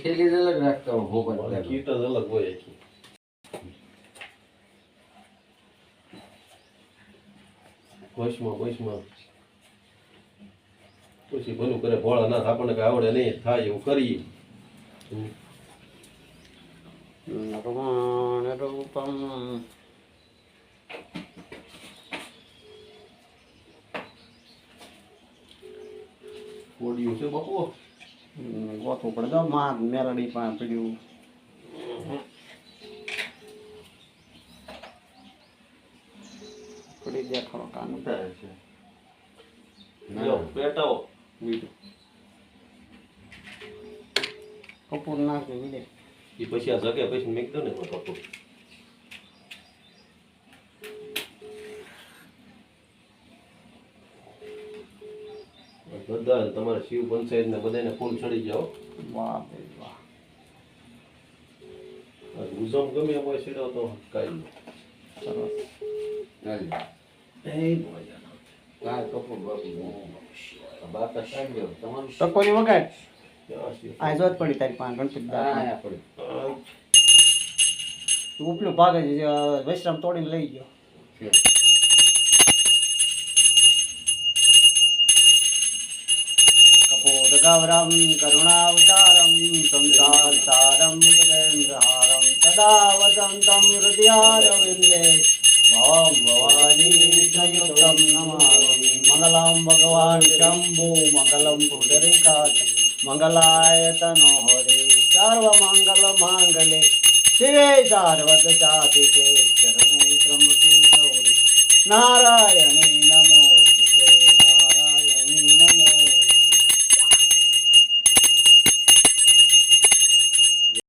થેલી જ અલગ રાખતા હોય ભોપત કીટ જ અલગ હોય આખી. વશમાં પછી ભલું કરે ભોળાનાથ આપણને કઈ આવડે નહીં થાય એવું કરીએ. નર્મણ રૂપમ કોડિયું છે બાપુ. ગોતવું પડે તો માં મેલડી પાસે પડ્યું. પડી દેખાડો કાન છે લ્યો પેટાવો બીજું કપૂર નાખજો વિડે એ પછી આ જગ્યા પછી મેક દો ને બાપુ. બધા તમારે શિવ પંચાયત ને બધાને ફૂલ ચડી જાઓ. વાહ ભાઈ વાહ ગુજમ ગમે એમ હોય સીડો તો કાંઈ સરસ નહીં. કાય કપૂર બાપા સાંભળ્યો તમારું ટકોરી વગાડ ક્યાં છે? આ જોત પડી તારી પાસે ગણપતિ દાદા આયા પડે ઉપલું ભાગે છે વૈશ્રામ તોડીને લઈ ગયો. કપોદગૌરમ કરુણાવતારમ સંસાર સારમ મુદ્રેન્દ્રહારમ તદા વસંતમ હૃદયારવિંદે ભવમ ભવાની સંયુક્તમ નમામિ મંગલમ ભગવાન શંભુ મંગલમ પુંડરીકાક્ષ મંગલાય તનો હરે સર્વ મંગલ માંગલે શિવે સાર્વત સાધિકે શરણે ત્રંબકે ગૌરી નારાયણે નમો